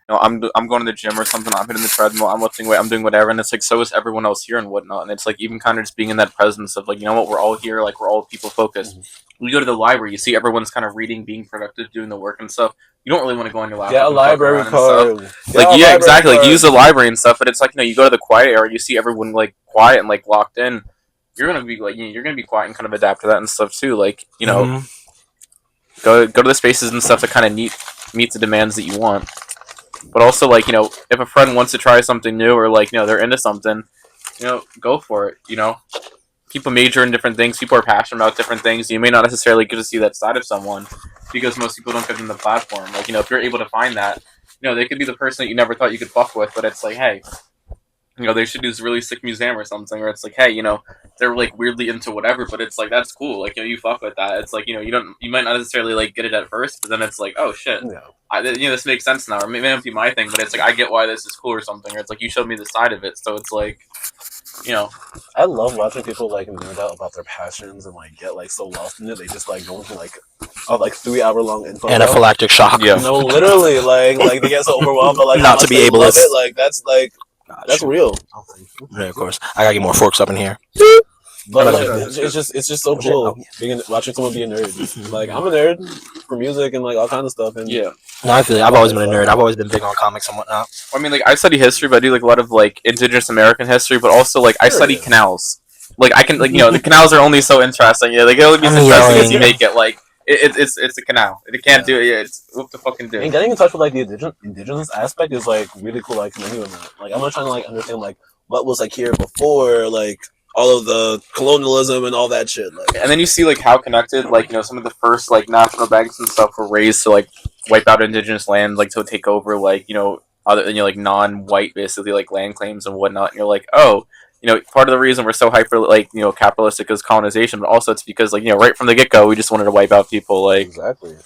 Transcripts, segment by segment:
I'm going to the gym or something. I'm hitting the treadmill. I'm lifting weight. I'm doing whatever, and it's like so is everyone else here and whatnot. And it's like even kind of just being in that presence of like what, we're all here. Like we're all people focused. When you go to the library, you see everyone's kind of reading, being productive, doing the work and stuff. You don't really want to go on your laptop. Get a library card. Exactly. Like use the library and stuff. But it's like you go to the quiet area, you see everyone like quiet and like locked in. You're gonna be like you're gonna be quiet and kind of adapt to that and stuff too. Like go to the spaces and stuff that kind of meet the demands that you want. But also like if a friend wants to try something new or like they're into something, go for it. People major in different things. People are passionate about different things. You may not necessarily get to see that side of someone because most people don't give them the platform. Like if you're able to find that, they could be the person that you never thought you could fuck with. But it's like, hey, they should do this really sick museum or something. Or it's like, hey, they're like weirdly into whatever. But it's like that's cool. Like you fuck with that. It's like you might not necessarily like get it at first, but then it's like, oh shit, this makes sense now. Or maybe not be my thing, but it's like I get why this is cool or something. Or it's like you showed me the side of it, so it's like. I love watching people like nerd out about their passions and like get like so lost in it they just like go into like a 3-hour long info. Anaphylactic shock. Yeah. Literally like they get so overwhelmed, but like not to be able to. Like that's real. Oh, yeah, of course. I gotta get more forks up in here. But like, it's just so cool watching someone be a nerd. Like I'm a nerd for music and like all kinds of stuff. And yeah. No, I feel like I've always been a nerd. I've always been big on comics and whatnot. I mean, like I study history, but I do like a lot of like Indigenous American history, but also like I study canals. Like I can like the canals are only so interesting. Yeah, like it'll only be as interesting as you make it. Like it's a canal. It can't do it. Yeah, it's what the fucking do. And getting in touch with like the indigenous aspect is like really cool. Like connecting with that. Like I'm not trying to like understand like what was like here before like. All of the colonialism and all that shit, like, and then you see like how connected, like some of the first like national banks and stuff were raised to like wipe out indigenous land, like to take over like other than like non-white basically like land claims and whatnot. And you're like, oh, part of the reason we're so hyper like capitalistic is colonization, but also it's because like right from the get go we just wanted to wipe out people. Like exactly,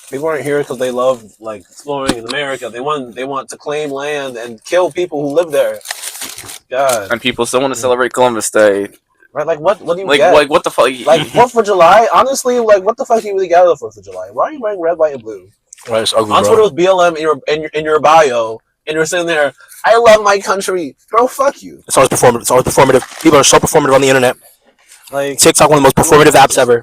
people aren't here because they love like exploring in America. They want to claim land and kill people who live there. God. And people still want to celebrate Columbus Day. Right, like what do you like get? like what the fuck? Like 4th of July, honestly, like what the fuck do you really get out of the 4th of July? Why are you wearing red, white, and blue? Right, it's ugly, on Twitter with BLM in your bio, and you're sitting there. I love my country, bro. Fuck you. It's always performative. It's always performative. People are so performative on the internet. Like TikTok, one of the most performative apps ever.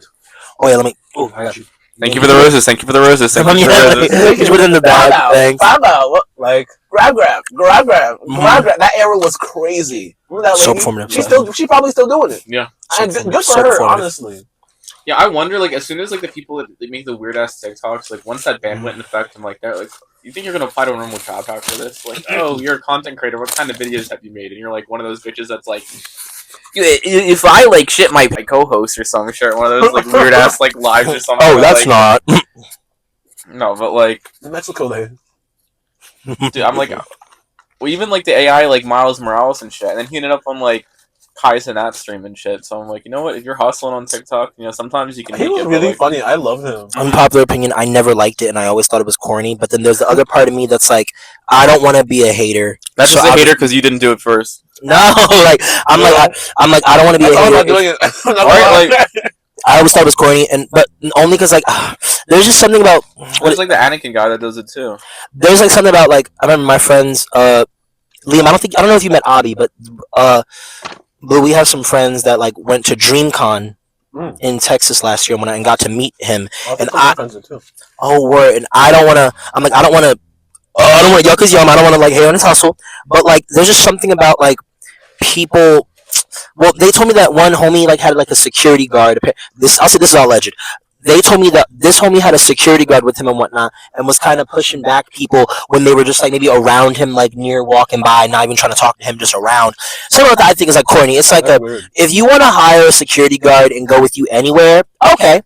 Oh yeah, let me. Oh, I got you. Thank you for the roses. Thank you for the roses. Thank you for the roses. He's within the bag. Thanks. Like grab. That era was crazy. Remember that lady? So performative. She's probably still doing it. Yeah. And good for her, honestly. Yeah, I wonder, like, as soon as, like, the people that make the weird-ass TikToks, like, once that ban went in effect, I'm like, they're like, you think you're going to apply to a normal job after this? Like, oh, you're a content creator. What kind of videos have you made? And you're, like, one of those bitches that's, like, if I, like, shit my co-host or some shit, one of those, like, weird-ass, like, lives or something. Oh, that's like, not. No, but, like... Mexico, they... Dude, I'm, like... Well, even, like, the AI, like, Miles Morales and shit, and then he ended up on, like, Kaizen that stream and shit. So I'm like, you know what? If you're hustling on TikTok, sometimes you can. He was really funny. I love him. Unpopular opinion. I never liked it, and I always thought it was corny. But then there's the other part of me that's like, I don't want to be a hater. That's just a hater because you didn't do it first. No, like I'm like I don't want to be a hater. I'm not doing it. I always thought it was corny, but only because like there's just something about. There's like the Anakin guy that does it too. There's like something about like I remember my friends. Liam, I don't know if you met Abby, but we have some friends that like went to DreamCon in Texas last year and got to meet him. And word, and I don't want to. I'm like I don't want to yuck his yum. I don't want to like hate on his hustle. But like there's just something about like people. Well, they told me that one homie like had like a security guard. I'll say this is all alleged. They told me that this homie had a security guard with him and whatnot, and was kind of pushing back people when they were just like maybe around him, like near walking by, not even trying to talk to him, just around. Something like that I think is like corny. It's like if you want to hire a security guard and go with you anywhere, okay,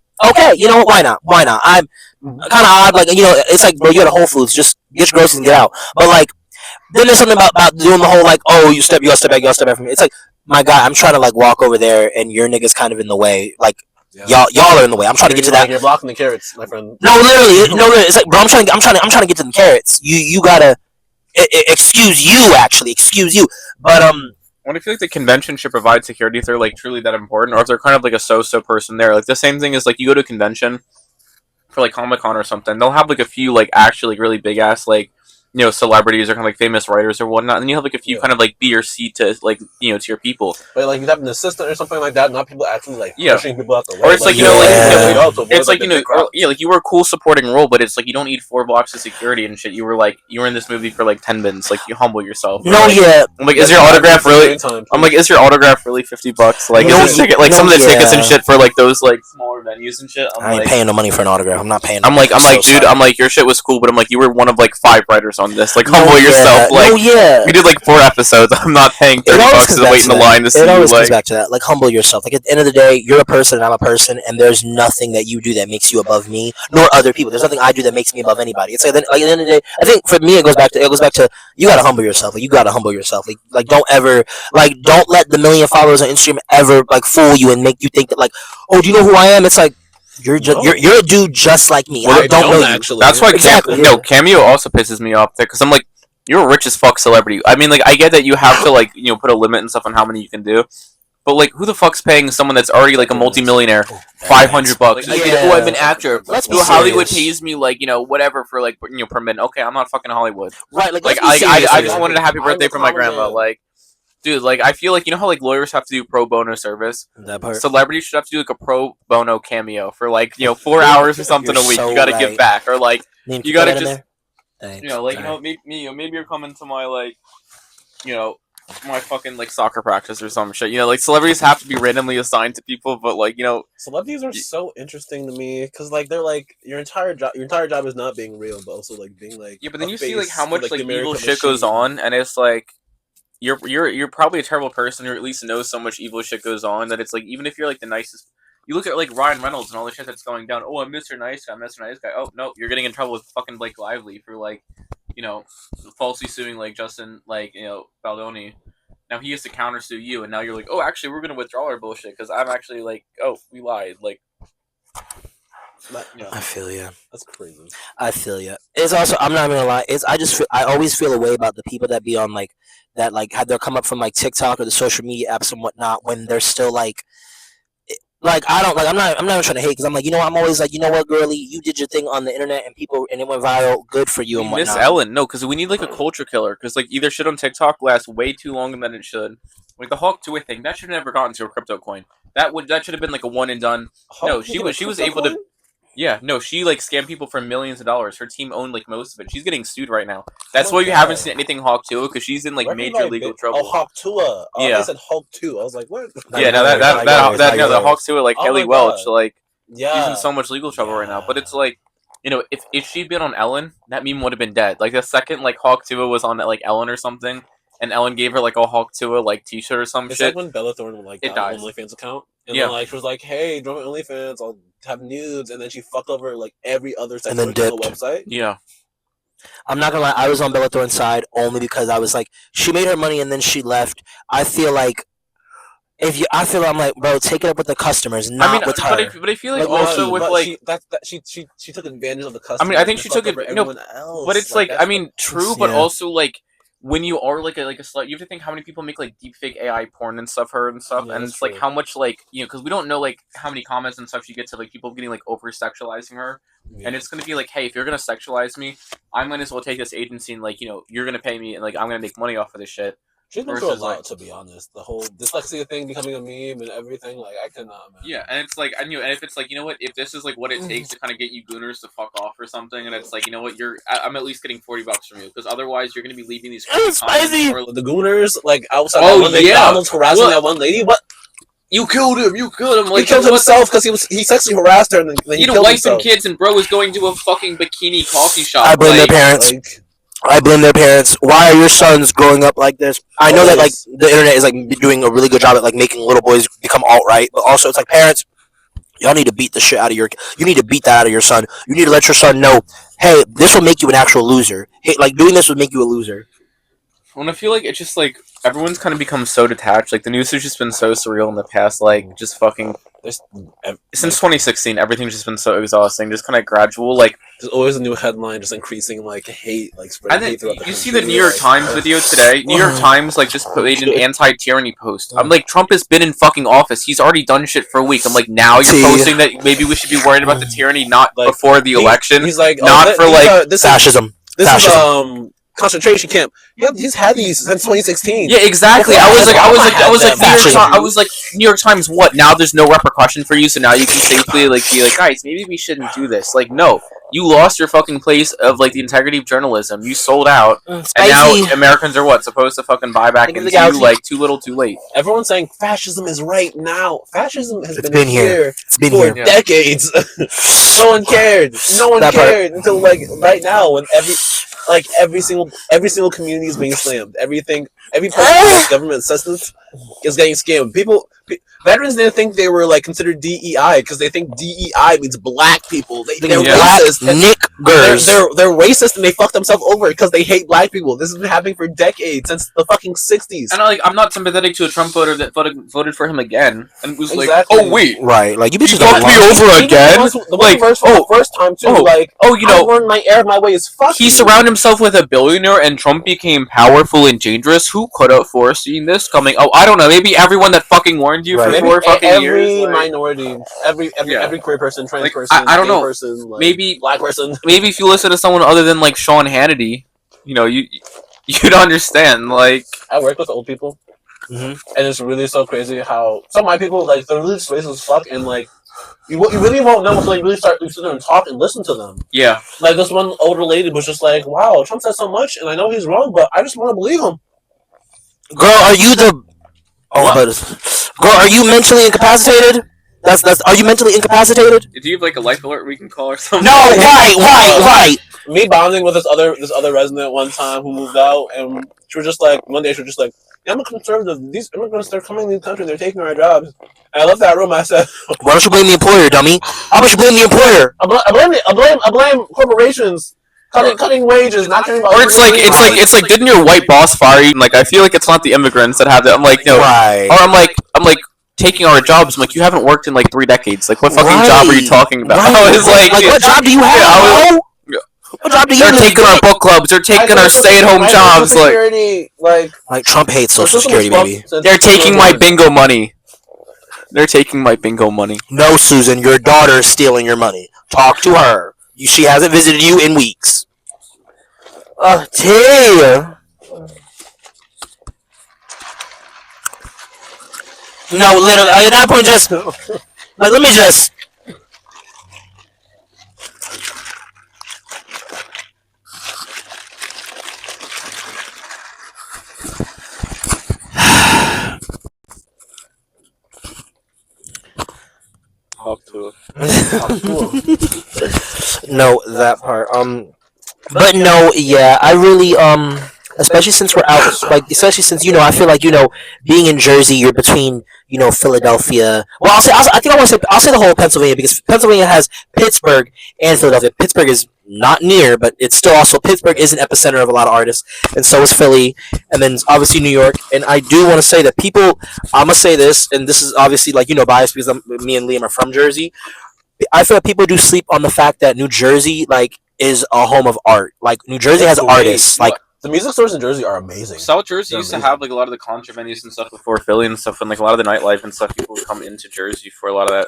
you know what? Why not? I'm kind of odd, like it's like bro, you got a Whole Foods, just get your groceries and get out. But like then there's something about doing the whole like you gotta step back from me. It's like my guy, I'm trying to like walk over there and your nigga's kind of in the way, like. Yeah. Y'all are in the way. I'm trying to get to that. You're blocking the carrots, my friend. No, literally. It's like, bro, I'm trying to get to the carrots. You gotta excuse you. But What I feel like the convention should provide security if they're like truly that important, or if they're kind of like a so-so person there. Like the same thing is like you go to a convention for like Comic-Con or something, they'll have like a few like actually really big ass like celebrities or kind of like famous writers or whatnot, and then you have like a few kind of like B or C to like to your people. But like you have an assistant or something like that, not people actually like pushing people out the way. Or it's like it's like like you were a cool supporting role, but it's like you don't need 4 blocks of security and shit. You were in this movie for like 10 minutes. Like you humble yourself. No, yeah. I'm like, is your autograph really? I'm like, is your autograph really $50? Like, is this ticket like some of the tickets and shit for like those like smaller venues and shit? I ain't paying no money for an autograph. I'm not paying. I'm like, dude, I'm like, your shit was cool, but I'm like, you were one of like 5 writers on this. Like, humble yourself. Like, we did like 4 episodes. I'm not paying $30 to wait in the line to see you. It always comes back to that. Like, humble yourself. Like, at the end of the day, you're a person and I'm a person, and there's nothing that you do that makes you above me nor other people. There's nothing I do that makes me above anybody. It's like at the end of the day, I think for me it goes back to you gotta humble yourself. Like, you gotta humble yourself. Like don't let the million followers on Instagram ever like fool you and make you think that like, oh, do you know who I am? It's like you're a dude just like me. Well, I don't know actually. you. That's why Cameo also pisses me off there because I'm like, you're a rich as fuck celebrity. I mean, like, I get that you have to like put a limit and stuff on how many you can do. But like, who the fuck's paying someone that's already like a multimillionaire $500? Like, I'm an actor. Hollywood pays me like whatever for like per minute. Okay, I'm not fucking Hollywood. Right? Like I just wanted a happy birthday from my grandma. Like, dude, like I feel like how like lawyers have to do pro bono service. That part. Celebrities should have to do like a pro bono cameo for like 4 hours or something a week. So you got to give back, or like you got to just maybe you're coming to my like my fucking like soccer practice or some shit. Like celebrities have to be randomly assigned to people, but like celebrities are so interesting to me because like they're like your entire job is not being real, but also like being like but then you see like how much like evil shit goes on, and it's like you're probably a terrible person, or at least know so much evil shit goes on that it's like even if you're like the nicest. You look at like Ryan Reynolds and all the shit that's going down. Oh, I'm Mr. Nice Guy, Mr. Nice Guy. Oh no, you're getting in trouble with fucking Blake Lively for like falsely suing like Justin Baldoni. Now he has to countersue you, and now you're like, oh, actually, we're gonna withdraw our bullshit because I'm actually like, oh, we lied. Like, I feel you. That's crazy. I feel you. It's also, I'm not even gonna lie. I always feel a way about the people that be on like that, like had they come up from like TikTok or the social media apps and whatnot when they're still like I don't like I'm not even trying to hate because I'm like I'm always like what, girly, you did your thing on the internet and it went viral, good for you and whatnot. Miss Ellen, no, because we need like a culture killer because like either shit on TikTok lasts way too long than it should. Like the Hawk Tuah thing, that should have never gotten to a crypto coin. That should have been like a one and done. No, she was able to. Yeah, no, she like scammed people for millions of dollars. Her team owned like most of it. She's getting sued right now. That's why you haven't seen anything Hawk Tuah because she's in like major legal trouble. Oh, Hawk Tuah. Yeah, I said Hawk 2. I was like, what? Yeah, no, the Hawk Tuah like Haley Welch, like yeah, she's in so much legal trouble right now. But it's like, if she'd been on Ellen, that meme would have been dead. Like the second like Hawk Tuah was on like Ellen or something, and Ellen gave her like a Hawk Tuah like T-shirt or some shit. It's like when Bella Thorne like got an OnlyFans account. And then, like, she was like, hey, join my OnlyFans, I'll have nudes. And then she fucked over, like, every other section of the website. Yeah. I'm not gonna lie, I was on Bella Thorne's side only because I was like, she made her money and then she left. I feel like, I'm like, bro, take it up with the customers, not with her. But I feel like also with, like... She took advantage of the customers. I mean, I think she took it... else. But it's like, I mean, true, but also, like... When you are like a slut, you have to think how many people make like deepfake AI porn and stuff, and stuff, and it's true. Like how much like because we don't know like how many comments and stuff she gets to like people getting like over sexualizing her, and it's gonna be like, hey, if you're gonna sexualize me, I might as well take this agency and like you're gonna pay me and like I'm gonna make money off of this shit. She's been through a lot, to be honest. The whole dyslexia thing becoming a meme and everything, like I cannot, man. Yeah, and it's like and if it's like if this is like what it takes to kind of get you gooners to fuck off or something, and it's like I'm at least getting $40 from you because otherwise you're gonna be leaving these. Spicy. The gooners like outside McDonald's harassing that one lady. What? You killed him. Like, he killed himself because he sexually harassed her. And then he killed wife himself. And kids, and bro was going to a fucking bikini coffee shop. I blame their parents. I blame their parents. Why are your sons growing up like this? I know that like the internet is like doing a really good job at like making little boys become alt-right, but also it's like parents, y'all need to beat the shit out of you need to beat that out of your son. You need to let your son know, hey, this will make you an actual loser. Hey, like doing this would make you a loser. Well, I feel like it's just like everyone's kind of become so detached. Like the news has just been so surreal in the past, like just fucking. Since 2016, everything's just been so exhausting. Just kind of gradual, like there's always a new headline, just increasing like hate, like spreading hate throughout the country. You see the New York Times video today? New York Times like just made an anti-tyranny post. I'm like, Trump has been in fucking office. He's already done shit for a week. I'm like, now you're posting that maybe we should be worried about the tyranny not like, before the election. He's like, not for like fascism. This fascism. concentration camp. Yeah, he's had these since 2016. Yeah, exactly. I was like, New York Times. What? Now there's no repercussion for you, so now you can safely like be like, guys, maybe we shouldn't do this. Like, no, you lost your fucking place of like the integrity of journalism. You sold out, and now Americans are what supposed to fucking buy back into you like too little, too late. Everyone's saying fascism is right now. Fascism has been here. It's been for here decades. No one cared. No one cared until like right now when every single community is being slammed. Every person with government assistance is getting scammed. Veterans didn't think they were like considered DEI because they think DEI means black people. They're racist. They're racist and they fucked themselves over because they hate black people. This has been happening for decades since the fucking 60s. And I'm not sympathetic to a Trump voter that voted for him again and was like, oh wait, right? Like you bitches fucked me over again. The first time too. I learned my way is fuck. He surrounded himself with a billionaire and Trump became powerful and dangerous. Who could have foreseen this coming? Oh, I don't know. Maybe everyone that fucking warned you for 4 fucking years. Every minority, every queer person, trans person, I don't know. Person, maybe black person. Maybe if you listen to someone other than like Sean Hannity, you'd understand. Like I work with old people, and it's really so crazy how some of my people they're really just racist as fuck, and like you really won't know until you really start to sit there and talk and listen to them. Yeah, like this one older lady was just like, "Wow, Trump said so much, and I know he's wrong, but I just want to believe him." Girl, are you the? Girl, are you mentally incapacitated? Are you mentally incapacitated? Do you have like a life alert we can call or something? No, right. Me bonding with this other resident one time who moved out, and she was just like, one day she was just like, yeah, I'm a conservative. These immigrants, they're coming to the country, they're taking our jobs. And I left that room. I said, why don't you blame the employer, dummy? How about you blame the employer? I blame corporations. Cutting wages, not caring about. Or it's like, didn't your white boss fire you? Like, I feel like it's not the immigrants that have that. I'm like, no. Right. Or I'm like, taking our jobs. I'm like, you haven't worked in like 3 decades. Like, what fucking job are you talking about? Right. I was like, what job do you have? What job do you have? They're taking our book clubs. They're taking our stay-at-home jobs. Like Trump hates Social Security, baby. They're taking my bingo money. They're taking my bingo money. No, Susan, your daughter is stealing your money. Talk to her. She hasn't visited you in weeks. Tia. No, literally, at that point, just like let me just. Talk to No, that part. But no, yeah, I really especially since we're out, especially since I feel like being in Jersey, you're between Philadelphia. Well, I'll say the whole Pennsylvania because Pennsylvania has Pittsburgh and Philadelphia. Pittsburgh is not near, but it's still also Pittsburgh is an epicenter of a lot of artists, and so is Philly, and then obviously New York. And I do want to say that people, I'm gonna say this, and this is obviously biased because me and Liam are from Jersey. I feel like people do sleep on the fact that New Jersey is a home of art. Like New Jersey has artists. Like the music stores in Jersey are amazing. South Jersey used to have a lot of the concert venues and stuff before Philly and stuff, and a lot of the nightlife and stuff. People would come into Jersey for a lot of that.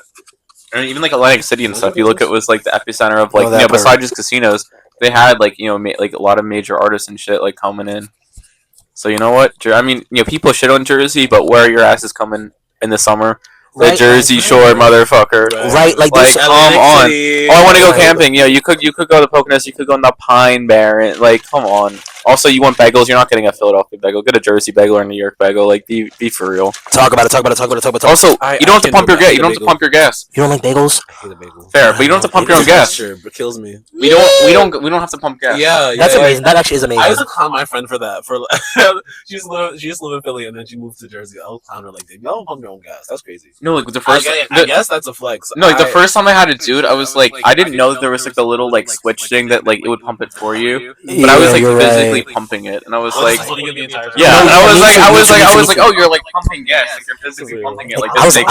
And even Atlantic City and stuff. You look, it was the epicenter of besides just casinos, they had a lot of major artists and shit coming in. So you know what? I mean, people shit on Jersey, but where your ass is coming in the summer. The Jersey Shore, motherfucker. Right, come on. Oh, I want to go camping. You could go to Poconos. You could go in the Pine Barren. Come on. Also, you want bagels? You're not getting a Philadelphia bagel. Get a Jersey bagel or a New York bagel. Be for real. Talk about it. Also, you don't have to pump your gas. You don't have to pump your gas. You don't like bagels? I hate a bagel. Fair, but you don't have to pump your own gas. Sure, but kills me. We don't have to pump gas. Yeah, that's amazing. That actually is amazing. I used to clown my friend for that. She used to live in Philly and then she moved to Jersey. I'll clown her you don't pump your own gas. That's crazy. No, the first. I guess that's a flex. No, the first time I had a dude, I was I didn't know that there was the little switch thing that it would pump it for you, but I was physically pumping it, and I was and I was like, oh, you're pumping gas, you're physically pumping it. I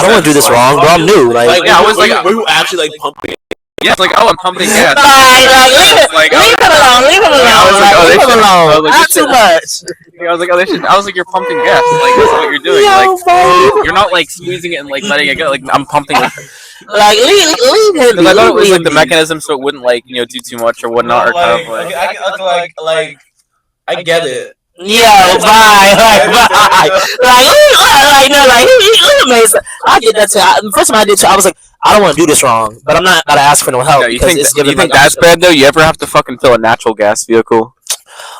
don't want to do this wrong, but I'm new. I was were you actually pumping it? Yeah, I'm pumping gas. Leave it alone. Not too much. I was like, oh, I was like, you're pumping gas. That's what you're doing. You're not squeezing it and letting it go. I'm pumping it. Leave him. Because I thought it was the mechanism so it wouldn't do too much or whatnot, or kind of I get it. Yeah, bye. I get that too. First time I did too, I was like, I don't want to do this wrong, but I'm not gonna ask for no help Yeah, you because think it's giving. you think that's bad though? You ever have to fucking fill a natural gas vehicle?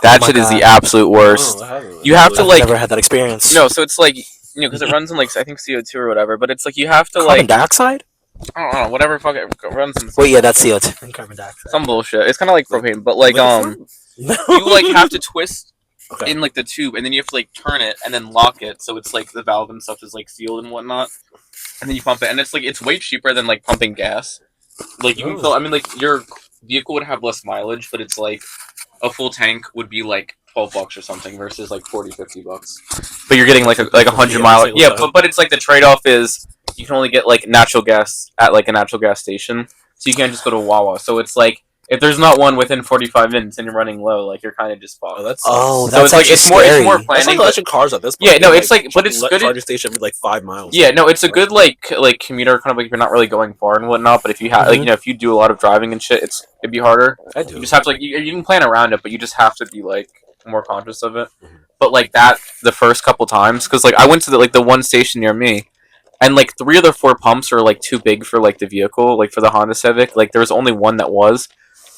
That shit is the absolute worst. You have to I've never had that experience. No, so it's like because it runs in like I think CO2 or whatever, but it's like you have to Carbon dioxide. I don't know whatever fuck it runs in. Well, yeah, that's CO2 and carbon dioxide. Some bullshit. It's kind of like propane, but like you like have to twist in like the tube, and then you have to like turn it and then lock it, so it's like the valve and stuff is like sealed and whatnot, and then you pump it, and it's like it's way cheaper than like pumping gas. Like you can fill. I mean, like your vehicle would have less mileage, but it's like a full tank would be like $12 or something versus like $40-$50. But you're getting like a 100-mile. Yeah, but it's like the trade off is you can only get like natural gas at like a natural gas station, so you can't just go to Wawa. So it's like if there's not one within 45 minutes and you're running low, like you're kind of just fucked. So it's like it's more planning. It's like electric cars at this point. Yeah, no, it's like but it's good. Charging station every like 5 miles. Yeah, no, it's a good like commuter kind of like if you're not really going far and whatnot. But if you have like if you do a lot of driving and shit, it'd be harder. I do. You just have to like you can plan around it, but you just have to be like more conscious of it. But like that the first couple times, because like I went to the one station near me, and like 3 of the 4 pumps are like too big for like the vehicle, like for the Honda Civic. Like there was only one that was.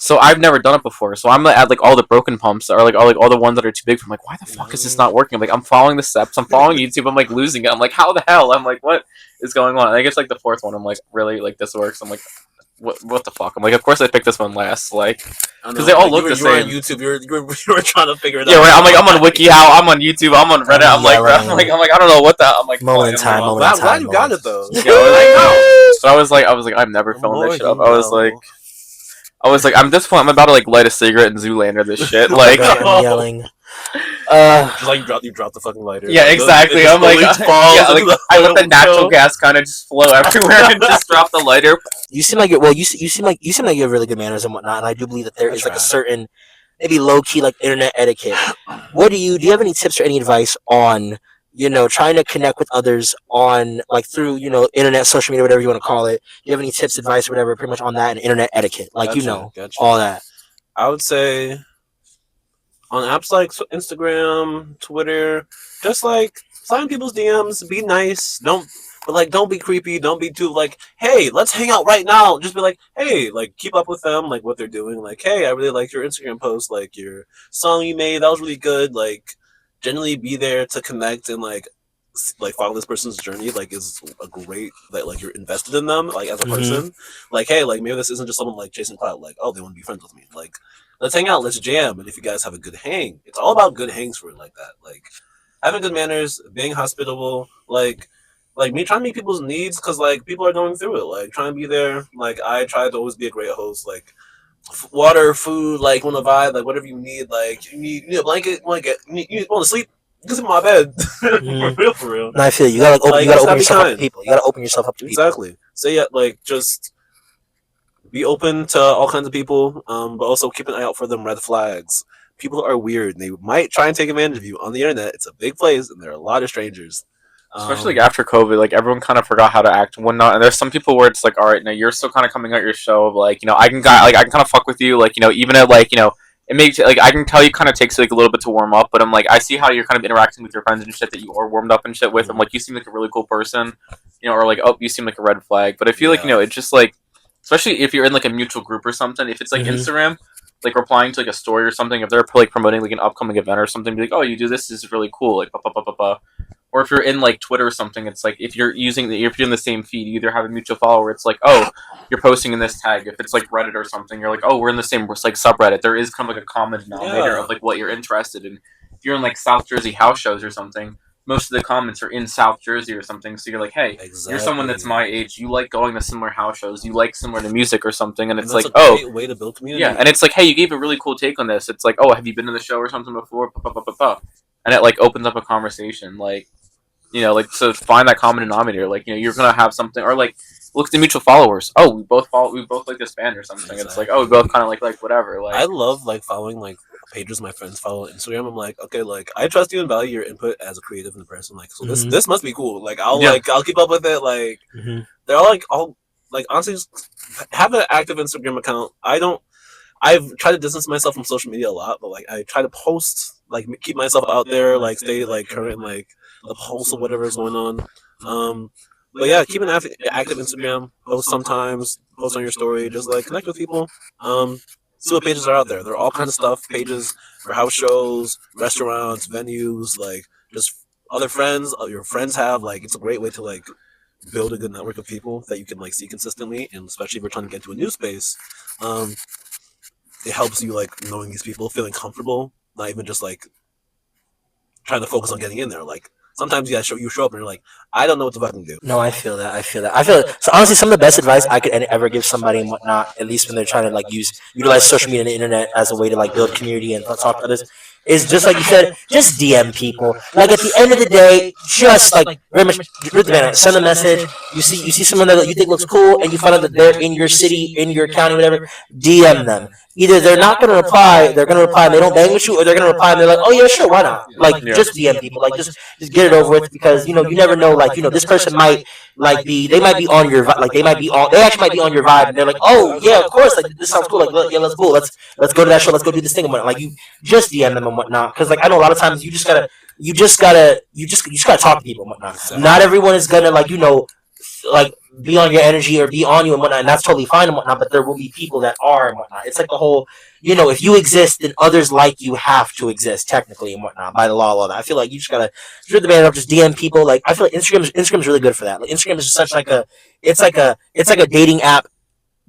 So I've never done it before. So I'm at like all the broken pumps or like all the ones that are too big. I'm like, why the fuck is this not working? I'm like, I'm following the steps. I'm following YouTube. I'm like losing it. I'm like, how the hell? I'm like, what is going on? And I guess like the 4th one. I'm like, really? Like this works? I'm like, what the fuck? I'm like, of course I picked this one last. Like, because they all look the same. You were on YouTube. You were trying to figure it out. Yeah, right. I'm like, I'm on WikiHow. I'm on YouTube. I'm on Reddit. I'm like, I don't know what the. I'm like, moment in time. Glad you got it though. Yeah, so I was like, I'm never filling this shit up. I was like, at this point, I'm about to like light a cigarette and Zoolander this shit. Like, I'm yelling. Just like you dropped the fucking lighter. Yeah, exactly. I'm like, I let the natural gas kind of just flow everywhere and just drop the lighter. You seem like you seem like you have really good manners and whatnot, and I do believe that there is like a certain maybe low key like internet etiquette. Do you have any tips or any advice on trying to connect with others on like through internet, social media, whatever you want to call it? Do you have any tips, advice, or whatever, pretty much on that and internet etiquette, like all that? I would say on apps like Instagram, Twitter, just like slide in people's DMs, be nice. Don't be creepy. Don't be too like, hey, let's hang out right now. Just be like, hey, like keep up with them, like what they're doing. Like, hey, I really like your Instagram post, like your song you made, that was really good. Like, generally be there to connect and like follow this person's journey. Like, is a great like you're invested in them, like as a person. Like, hey, like maybe this isn't just someone like chasing clout. Like, oh, they want to be friends with me. Like, let's hang out, let's jam, and if you guys have a good hang, it's all about good hangs for it like that. Like, having good manners, being hospitable, like me trying to meet people's needs because like people are going through it. Like, trying to be there. Like, I try to always be a great host. Like, water, food, like want to vibe, like whatever you need. Like, you need a blanket, you want to sleep. You in my bed. For real. No, I feel you. You gotta open yourself up to people. You gotta open yourself up to people. Exactly. So yeah, like just be open to all kinds of people, but also keep an eye out for them red flags. People are weird, and they might try and take advantage of you on the internet. It's a big place, and there are a lot of strangers. Especially like after COVID, like everyone kind of forgot how to act and whatnot. And there's some people where it's like, all right, now you're still kind of coming out your show of like, I can kind of fuck with you, like, even at like, it makes like I can tell you kind of takes like a little bit to warm up, but I'm like, I see how you're kind of interacting with your friends and shit that you are warmed up and shit with. I'm like, you seem like a really cool person, or like, oh, you seem like a red flag. But I feel like it's just like, especially if you're in like a mutual group or something, if it's like Instagram, like replying to like a story or something, if they're like promoting like an upcoming event or something, be like, oh, you do this is really cool, like blah, blah, blah, blah, blah. Or if you're in like Twitter or something, it's like if you're doing the same feed, you either have a mutual follower. It's like, oh, you're posting in this tag. If it's like Reddit or something, you're like, oh, we're in the same like subreddit. There is kind of like a common denominator of like what you're interested in. If you're in like South Jersey house shows or something, most of the comments are in South Jersey or something. So you're like, hey, you're someone that's my age. You like going to similar house shows. You like similar to music or something. And it's like, oh, great way to build community. Yeah, and it's like, hey, you gave a really cool take on this. It's like, oh, have you been to the show or something before? And it like opens up a conversation, like. Like, so find that common denominator. Like, you're gonna have something, or like, look at the mutual followers. Oh, we both like this band or something. Exactly. It's like, oh, we both kind of like whatever. Like, I love like following like pages my friends follow on Instagram. I'm like, okay, like I trust you and value your input as a creative and a person. Like, so this must be cool. Like, I'll keep up with it. Like, they're all like honestly, just have an active Instagram account. I've tried to distance myself from social media a lot, but like I try to post, like keep myself out there, like stay like current, like the pulse of whatever is going on. But yeah, keep an active Instagram. Post sometimes. Post on your story. Just like connect with people. See what pages are out there. There are all kinds of stuff. Pages for house shows, restaurants, venues, like just other friends. Your friends have like it's a great way to like build a good network of people that you can like see consistently, and especially if you're trying to get into a new space. It helps you like knowing these people, feeling comfortable, not even just like trying to focus on getting in there. Like sometimes you show up and you're like, I don't know what to fucking do. No, I feel that. So honestly, some of the best advice I could ever give somebody and whatnot, at least when they're trying to like utilize social media and the internet as a way to like build community and talk to others, is just like you said, just DM people. Like at the end of the day, just like very much send a message. You see someone that you think looks cool, and you find out that they're in your city, in your county, whatever. DM them. Either they're not gonna reply, they're gonna reply and they don't bang with you, or they're gonna reply and they're like, oh yeah, sure, why not? Like just DM people, like just get it over with, because you never know, like this person might like they might be on your like they actually might be on your vibe, and they're like, oh yeah, of course, like this sounds cool, like yeah, let's go, let's go to that show, let's go do this thing and whatnot. Like you just DM them and whatnot, because like I know a lot of times you just gotta talk to people and whatnot. Not everyone is gonna like be on your energy or be on you and whatnot, and that's totally fine and whatnot, but there will be people that are and whatnot. It's like the whole, if you exist, then others like you have to exist technically and whatnot by the law, all that. I feel like you just gotta rip the band up, just DM people. Like I feel like Instagram's really good for that. Like Instagram is just such like it's like a dating app,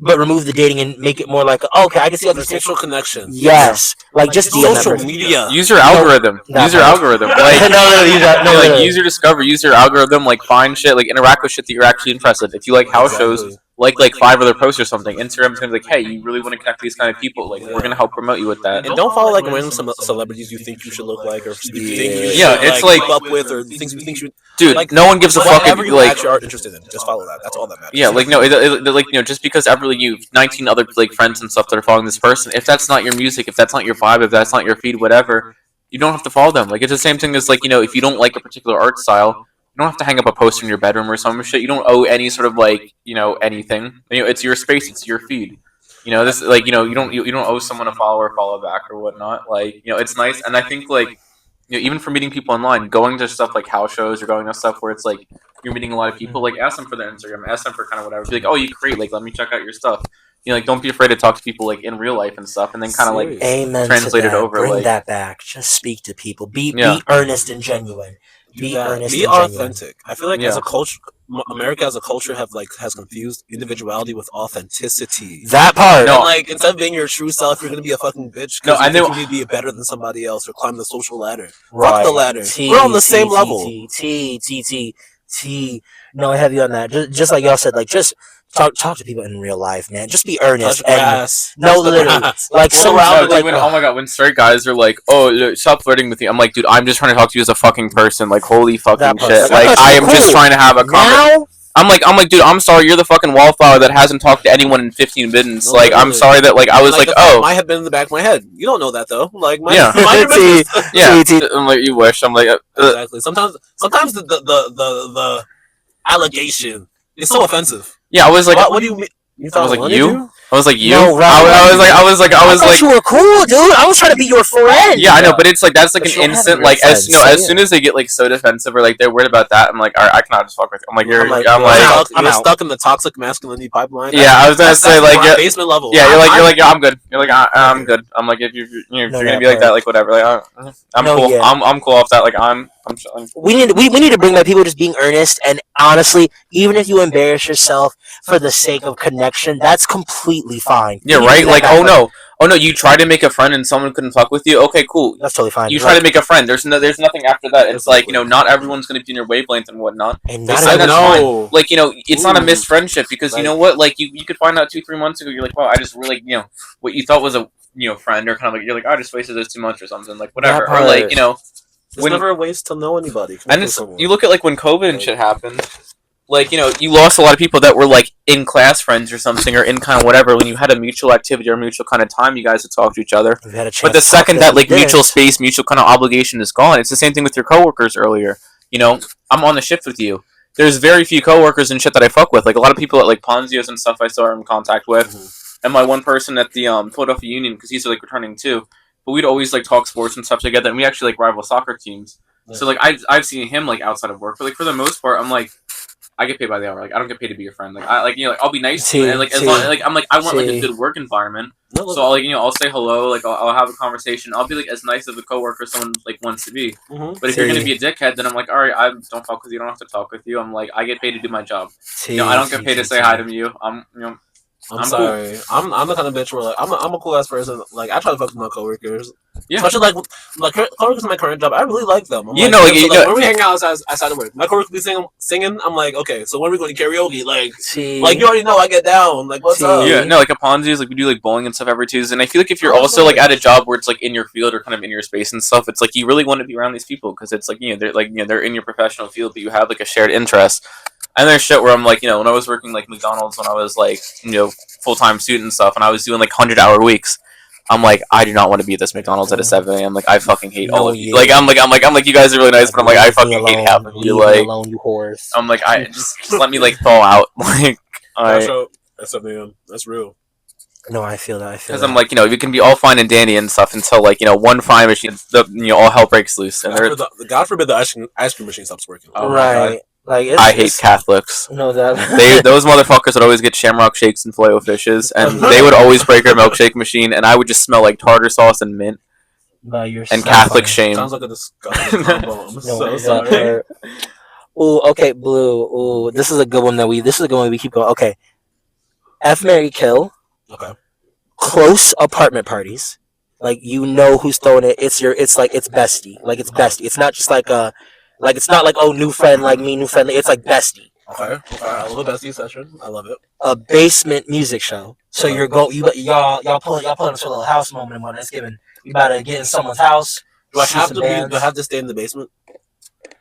but remove the dating and make it more like okay, I can see all these social connections. Yes, like just DM social media. Use your algorithm. Use your algorithm. Like use your discovery. Use your algorithm. Like find shit. Like interact with shit that you're actually interested in. If you like house shows, like 5 other posts or something. Instagram's gonna be like, hey, you really want to connect with these kind of people? Like we're gonna help promote you with that. And don't follow like random celebrities you think you should look like, or think you it's like keep up with, or things you think you. Dude, like, no one gives a fuck if you like actually are interested in. Just follow that. That's all that matters. Yeah, like no, just because you 19 other like friends and stuff that are following this person, if that's not your music, if that's not your vibe, if that's not your feed, whatever, you don't have to follow them. Like it's the same thing as like if you don't like a particular art style, you don't have to hang up a poster in your bedroom or some shit. You don't owe any sort of like anything. It's your space, it's your feed. This like you don't owe someone a follow or follow back or whatnot. Like it's nice, and I think like even for meeting people online, going to stuff like house shows or going to stuff where it's like you're meeting a lot of people, like ask them for their Instagram, ask them for kind of whatever. Be like, oh, you create, like let me check out your stuff. Like don't be afraid to talk to people like in real life and stuff, and then kind of like translate it over. Bring like, that back. Just speak to people. Be earnest and genuine. Be earnest. Be and authentic. I feel like as a culture, America as a culture has confused individuality with authenticity. That part. No, like instead of being your true self, you're gonna be a fucking bitch. No, I know you need to be better than somebody else or climb the social ladder. Right. Fuck the ladder. We're on the same level. No, I have you on that. Just like y'all said, like just talk to people in real life, man. Just be earnest. Literally, like oh my god, when straight guys are like, oh, stop flirting with me. I'm like, dude, I'm just trying to talk to you as a fucking person. Like, holy fucking shit. Like, I am just trying to have a conversation. I'm like, dude, I'm sorry, you're the fucking wallflower that hasn't talked to anyone in 15 minutes. No, like, I'm sorry that, like, I was like, oh. I have been in the back of my head. You don't know that, though. Like, yeah. I'm like, you wish. I'm like, exactly. Sometimes the allegation is so offensive. Yeah, I was like, what do you mean? I was like, you? I was like, you? No, I was like, you were cool, dude. I was trying to be your friend. Yeah, I know, but it's like that's like an instant, like as soon as they get like so defensive or like they're worried about that, I'm like, all right, I cannot just fuck with you. I'm like, you're stuck in the toxic masculinity pipeline. Yeah, I was gonna say like basement level. Yeah, you're like, yeah, I'm good. You're like, I'm good. I'm like, if you're gonna be like that, like whatever. Like, I'm cool. Yeah. I'm cool off that. Like, I'm chilling. We need to bring back people just being earnest, and honestly, even if you embarrass yourself for the sake of connection, that's completely fine. Yeah, right. Like, oh no, you try to make a friend and someone couldn't fuck with you. Okay, cool. That's totally fine. You try to make a friend. There's nothing after that. It's like not everyone's gonna be in your wavelength and whatnot. And that's fine. Like it's not a missed friendship because you know what? Like you could find out 2-3 months ago. You're like, wow, I just really what you thought was a friend or kind of like you're like, oh, I just wasted those 2 months or something, like whatever, or like There's never a waste to know anybody. And it's, you look at like when COVID and shit happened, like you lost a lot of people that were like in class friends or something, or in kind of whatever. When you had a mutual activity or mutual kind of time, you guys would talk to each other. But the second that like mutual space, mutual kind of obligation is gone, it's the same thing with your coworkers earlier. I'm on the shift with you. There's very few coworkers and shit that I fuck with. Like a lot of people at like Ponzios and stuff I still are in contact with. and my one person at the Philadelphia Union, because he's like returning too. But we'd always like talk sports and stuff together, and we actually like rival soccer teams. So like I've seen him like outside of work, but like for the most part, I'm like I get paid by the hour. Like I don't get paid to be your friend. Like I like like I'll be nice to you, and like as long like I'm like I want like a good work environment. So I'll, like I'll say hello, like I'll have a conversation. I'll be like as nice of a coworker as someone like wants to be. But if you're gonna be a dickhead, then I'm like, all right, I don't talk with you. I don't have to talk with you. I'm like I get paid to do my job. I don't get paid to say hi to you. I'm sorry. Cool. I'm the kind of bitch where like I'm a cool ass person. Like I try to fuck with my coworkers. Yeah. Especially like coworkers in my current job. I really like them. I'm when we hang out outside of work, my coworkers be singing. I'm like, okay, so when are we going to karaoke? Like you already know I get down. Like what's up? Yeah, no, like at Ponzi's, like we do like bowling and stuff every Tuesday. And I feel like if you're also like at a job where it's like in your field or kind of in your space and stuff, it's like you really want to be around these people because it's like they're in your professional field, but you have like a shared interest. And there's shit where I'm like, when I was working like McDonald's when I was like, full-time student and stuff, and I was doing like 100-hour weeks. I'm like, I do not want to be at this McDonald's at a 7 a.m. Like I fucking hate all of you. Like I'm like you guys are really nice, but I'm like I fucking hate half of you. Like alone, you whores. I'm like I just let me like thaw out. Like that's something. That's real. No, I feel that. Because I'm like, we can be all fine and dandy and stuff until like one fine machine, all hell breaks loose. And God forbid the ice cream machine stops working. Oh right. Like I hate Catholics. No, that those motherfuckers would always get shamrock shakes and filet fishes, and they would always break our milkshake machine, and I would just smell like tartar sauce and mint. And Catholic shame. Sounds like a disgusting combo. I'm so sorry. Ooh, okay, Blue. Ooh, this is a good one we keep going. Okay, F, Marry, Kill. Okay. Close apartment parties. Like who's throwing it. It's bestie. Like it's bestie. It's not just like it's not like new friend like me, new friend. It's like bestie. Okay. I love a bestie session. I love it. A basement music show. So y'all pulling up to a little house moment and it's given. You about to get in someone's house. Do I have to stay in the basement?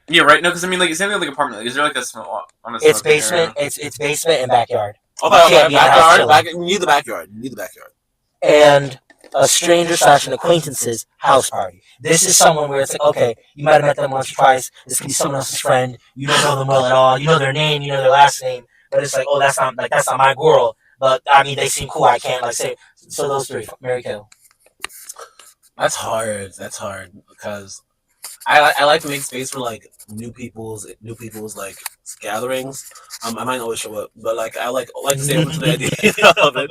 Yeah, right. No, because like same thing like apartment. Like, is there like a small? It's basement. It's basement and backyard. Okay. Backyard. You need the backyard. And a stranger / an acquaintance's house party. This is someone where it's like, okay, you might have met them once or twice. This could be someone else's friend. You don't know them well at all. You know their name. You know their last name. But it's like, oh, that's not my girl. But I mean, they seem cool. I can't say. So those three, Marry, Kill. That's hard because I like to make space for like new people's like gatherings. I might always show up, but like I like to stay open to the idea of it.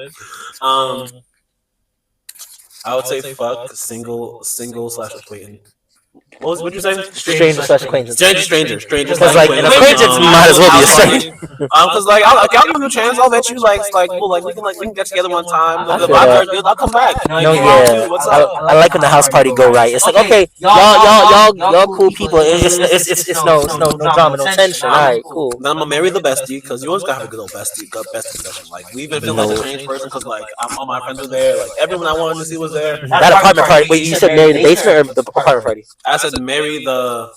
I would say fuck single / acquaintance. What would you say? Stranger / acquaintance. Stranger. Because like an acquaintance might as well be a stranger. Because like I'll give them a chance. I'll bet you we can get together one time. I'll come back. No, yeah. I like when the house party go right. It's like okay, y'all cool people. It's no drama, no tension. All right, cool. Then I'm gonna marry the bestie because you always gotta have a good old bestie session. Like we've been feeling like a strange person because like all my friends were there. Like everyone I wanted to see was there. That apartment party. Wait, you said marry the basement or the apartment party? I said marry the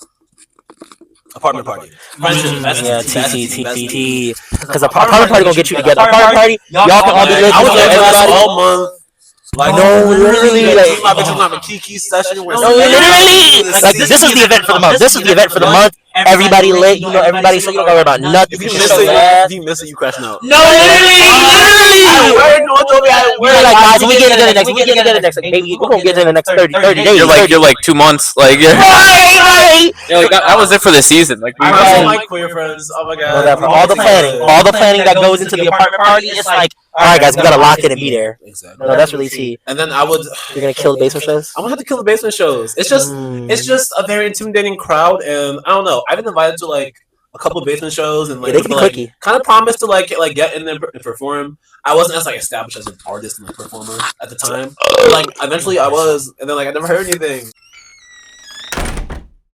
apartment party. Yeah, T. Because apartment party gonna get you together. Apartment party, y'all can all be lit. I was there all month. Like no, literally, like my bitch was having a kiki session. No, literally, like this is the event for the month. This is the event for the month. Everybody lit, everybody, so you don't gotta worry about nothing. If you miss it, you crashing out. No, literally. You're like, guys, we get together next. We get together next. Like, baby, we're gonna get together next 30 days. You're like 2 months. Like, right. That was it for the season. Like, I have my queer friends. Oh my god. All the planning that goes into the apartment party, it's like, all right, guys, we gotta lock in and be there. Exactly. No, that's really tea. And then you're gonna kill the basement shows. I'm gonna have to kill the basement shows. It's just a very intimidating crowd, and I don't know. I've been invited to like a couple of basement shows, and like, kind of promised to like get in there and perform. I wasn't as like established as an artist and a performer at the time. But, like eventually I was, and then like I never heard anything.